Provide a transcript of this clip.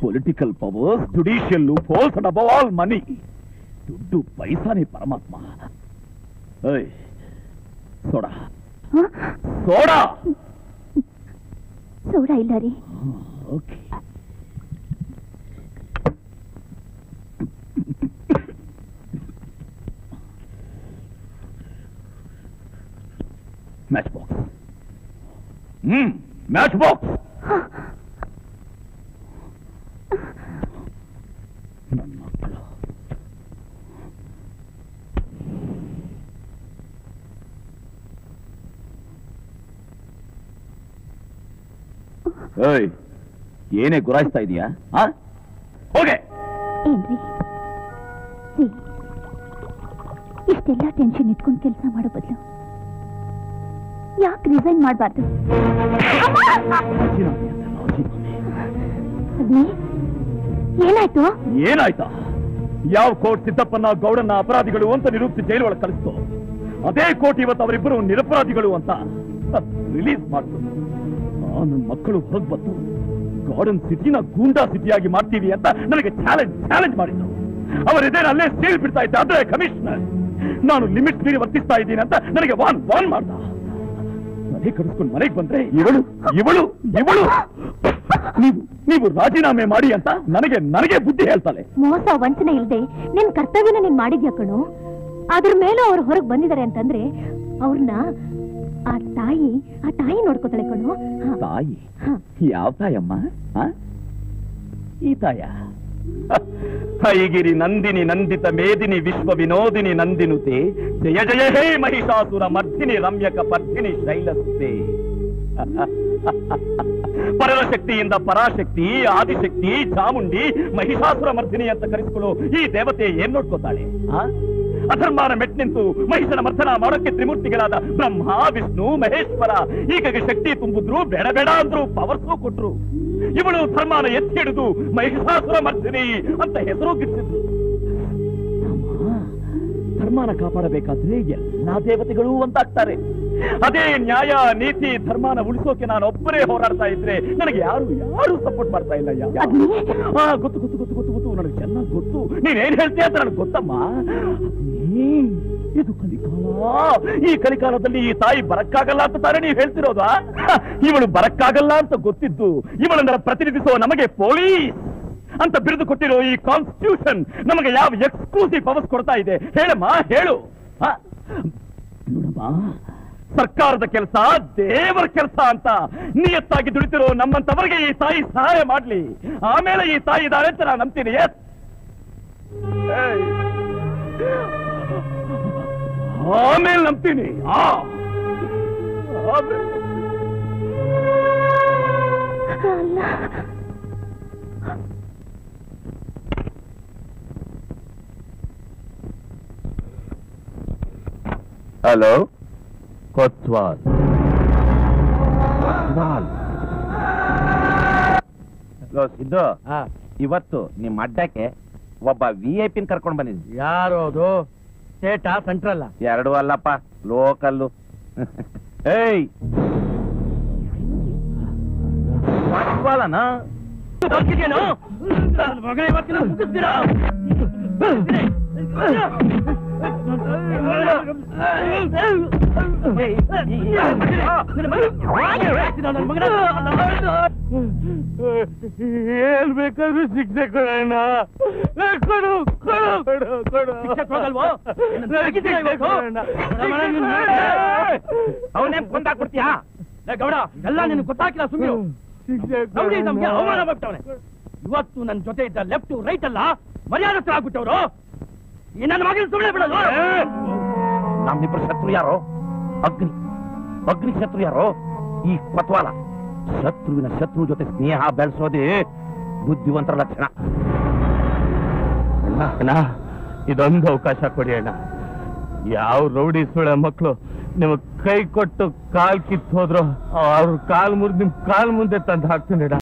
Political powers, judicial loopholes and above all money. ದುಡ್ಡು ಪೈಸಾನೇ ಪರಮಾತ್ಮ. ಸೋಡಾ ಸೋಡಾ ಸೋಡಾ ಇಲ್ಲ ರೀ. Okay. Matchbox. Matchbox. ನನ್ನ ಮಕ್ಕಳು. ಏನೇ ಗುರಾಯಿಸ್ತಾ ಇದೀಯಾ? ಹೋಗೆ. ಏನ್ರಿ ಇಷ್ಟೆಲ್ಲ ಟೆನ್ಷನ್ ಇಟ್ಕೊಂಡು ಕೆಲಸ ಮಾಡೋ ಬದಲು ಯಾಕೆ ರಿಸೈನ್ ಮಾಡಬಾರ್ದು? ಏನಾಯ್ತು? ಏನಾಯ್ತಾ? ಯಾವ ಕೋರ್ಟ್ ಸಿದ್ದಪ್ಪನ ಗೌಡನ್ನ ಅಪರಾಧಿಗಳು ಅಂತ ನಿರೂಪಿಸಿ ಜೈಲು ಒಳಗೆ ಕಳಿಸ್ತು, ಅದೇ ಕೋರ್ಟ್ ಇವತ್ತು ಅವರಿಬ್ಬರು ನಿರಪರಾಧಿಗಳು ಅಂತ ರಿಲೀಸ್ ಮಾಡ್ತು. ನನ್ನ ಮಕ್ಕಳು ಹೊರಗೆ ಬಂದು ಗಾರ್ಡನ್ ಸಿಟಿನ ಗೂಂಡಾ ಸಿಟಿಯಾಗಿ ಮಾಡ್ತೀವಿ ಅಂತ ನನಗೆ ಚಾಲೆಂಜ್ ಮಾಡಿದ್ರು. ಅವರಿದೇನು ಅಲ್ಲೇ ಸೀಲ್ ಬಿಡ್ತಾ ಇದ್ದ. ಆದ್ರೆ ಕಮಿಷನರ್ ನಾನು ಲಿಮಿಟ್ ಮೀರಿ ವರ್ತಿಸ್ತಾ ಇದ್ದೀನಿ ಅಂತ ನನಗೆ ವಾರ್ನ್ ಮಾಡ್ದ. ಮನೆ ಕಡಿಸ್ಕೊಂಡು ಮನೆಗೆ ಬಂದ್ರೆ ಇವಳು ನೀವು ರಾಜೀನಾಮೆ ಮಾಡಿ ಅಂತ ನನಗೆ ಬುದ್ಧಿ ಹೇಳ್ತಾಳೆ. ಮೋಸ ವಂಚನೆ ಇಲ್ಲದೆ ನಿನ್ ಕರ್ತವ್ಯನ ನೀನ್ ಮಾಡಿದ್ಯಾ ಕಣು. ಅದ್ರ ಮೇಲೂ ಅವ್ರು ಹೊರಗೆ ಬಂದಿದ್ದಾರೆ ಅಂತಂದ್ರೆ ಅವ್ರನ್ನ ಆ ತಾಯಿ ನೋಡ್ಕೋತಾಳೆ ಕಣು. ತಾಯಿ? ಯಾವ ತಾಯಮ್ಮ? ಈ ತಾಯ? ಹೈಗಿರಿ ನಂದಿನಿ ನಂದಿತ ಮೇದಿನಿ ವಿಶ್ವ ವಿನೋದಿನಿ ನಂದಿನುತೆ ಜಯ ಜಯ ಹೇ ಮಹಿಷಾಸುರ ಮರ್ದಿನಿ ರಮ್ಯಕ ಪರ್ಧಿನಿ ಶೈಲಸ್ತೆ. ಪರಶಕ್ತಿಯಿಂದ ಪರಾಶಕ್ತಿ, ಆದಿಶಕ್ತಿ, ಚಾಮುಂಡಿ, ಮಹಿಷಾಸುರ ಮರ್ದಿನಿ ಅಂತ ಕರೆಸಿಕೊಳ್ಳೋ ಈ ದೇವತೆ ಏನ್ ನೋಡ್ಕೋತಾಳೆ? ಅಧರ್ಮಾನ ಮೆಟ್ ನಿಂತು ಮಹಿಷನ ಮರ್ದನ ಮಾಡೋಕ್ಕೆ ತ್ರಿಮೂರ್ತಿಗಳಾದ ಬ್ರಹ್ಮ, ವಿಷ್ಣು, ಮಹೇಶ್ವರ ಈಗಗೆ ಶಕ್ತಿ ತುಂಬಿದ್ರು, ಬೇಡ ಬೇಡ ಅಂದ್ರು, ಪವರ್ಸು ಕೊಟ್ರು. ಇವಳು ಧರ್ಮಾನ ಎತ್ತಿ ಹಿಡಿದು ಮಹಿಷಾಸುರ ಮರ್ದಿನಿ ಅಂತ ಹೆಸರು ಗಿಟ್ಟಿದ್ರು. ಧರ್ಮಾನ ಕಾಪಾಡಬೇಕಾದ್ರೆ ಎಲ್ಲಾ ದೇವತೆಗಳು ಒಂದಾಗ್ತಾರೆ. ಅದೇ ನ್ಯಾಯ, ನೀತಿ, ಧರ್ಮಾನ ಉಳಿಸೋಕೆ ನಾನು ಒಬ್ಬರೇ ಹೋರಾಡ್ತಾ ಇದ್ರೆ ನನಗೆ ಯಾರು ಸಪೋರ್ಟ್ ಮಾಡ್ತಾ ಇಲ್ಲ. ಗೊತ್ತು ನನಗೆ ಚೆನ್ನಾಗಿ ಗೊತ್ತು. ನೀನೇನ್ ಹೇಳ್ತೀಯ ಅಂತ ನನಗೆ ಗೊತ್ತಮ್ಮ. ಇದು ಕಲಿಕಾಲ. ಈ ಕಲಿಕಾಲದಲ್ಲಿ ಈ ತಾಯಿ ಬರಕ್ಕಾಗಲ್ಲ ಅಂತ ತಾನೇ ನೀವು ಹೇಳ್ತಿರೋದಾ? ಇವಳು ಬರಕ್ಕಾಗಲ್ಲ ಅಂತ ಗೊತ್ತಿದ್ದು ಇವಳನ್ನ ಪ್ರತಿನಿಧಿಸುವ ನಮಗೆ ಪೊಲೀಸ್ ಅಂತ ಬಿರುದು ಕೊಟ್ಟಿರೋ ಈ ಕಾನ್ಸ್ಟಿಟ್ಯೂಷನ್ ನಮಗೆ ಯಾವ ಎಕ್ಸ್ಕ್ಲೂಸಿವ್ ಪವರ್ಸ್ ಕೊಡ್ತಾ ಇದೆ? ಹೇಳಮ್ಮ, ಹೇಳು. ನೋಡಮ್ಮ, ಸರ್ಕಾರದ ಕೆಲಸ ದೇವರ ಕೆಲಸ ಅಂತ ನಿಯತ್ತಾಗಿ ದುಡಿತಿರೋ ನಮ್ಮಂತವರಿಗೆ ಈ ತಾಯಿ ಸಹಾಯ ಮಾಡ್ಲಿ. ಆಮೇಲೆ ಈ ತಾಯಿ ಇದ್ದಾಳೆ ಅಂತ ನಾನು ನಂಬ್ತೀನಿ. ಆಮೇಲೆ ನಂಬ್ತೀನಿ. ಹಲೋ, ಕೊತ್ವಾಲ್. ಸಿದ್ದು, ಇವತ್ತು ನಿಮ್ಮ ಅಡ್ಡಕ್ಕೆ ಒಬ್ಬ VIP ಕರ್ಕೊಂಡು ಬಂದಿದ್ವಿ. ಯಾರು ಅದು? ಸ್ಟೇಟಾ ಸೆಂಟ್ರಲ್ಲ? ಎರಡೂ ಅಲ್ಲಪ್ಪ, ಲೋಕಲ್ಲು. ಏಯ್ ಕೊತ್ವಾಲನ ಏನ್ ಬೇಕಾದ್ರೂ ಶಿಕ್ಷೆ ಕೊಡೋಣ. ಅವನೇ ಕೊಂದಾಕ್ಬಿಡ್ತೀಯಾ? ಗೌಡ, ಎಲ್ಲ ನಿನ್ ಗೊತ್ತಾಗಿಲ್ಲ. ಸುಮ್ಮನೆ ನಮ್ಗೆ ಅವಮಾನ ಮಾಡ್ತವನೆ. ಇವತ್ತು ನನ್ನ ಜೊತೆ ಇದ್ದ ಲೆಫ್ಟ್ ರೈಟ್ ಅಲ್ಲ ಮರ್ಯಾದಸ್ಥ ಆಗ್ಬಿಟ್ಟವ್ರು. ಈ ನನ್ನ ಮಗನ ಸುಮ್ಮನೆ ಬಿಡೋದು. ನಮ್ಮಿಬ್ರು ಶತ್ರು ಯಾರೋ? ಅಗ್ನಿ ಶತ್ರು ಯಾರೋ? ಈ ಕೊತ್ವಾಲ. ಶತ್ರುವಿನ ಶತ್ರು ಜೊತೆ ಸ್ನೇಹ ಬೆಳೆಸೋದೇ ಬುದ್ಧಿವಂತರ ಲಕ್ಷಣ. ಅಣ್ಣ, ಇದೊಂದು ಅವಕಾಶ ಕೊಡಿ ಅಣ್ಣ. ಯಾವ ರೌಡಿ ಸುಳ ಮಕ್ಕಳು ನಿಮಗ್ ಕೈ ಕೊಟ್ಟು ಕಾಲ್ ಕಿತ್ತು ಹೋದ್ರು ಅವ್ರ ಕಾಲ್ ಮುರಿದು ನಿಮ್ ಕಾಲ್ ಮುಂದೆ ತಂದು ಹಾಕ್ತೀನಿ.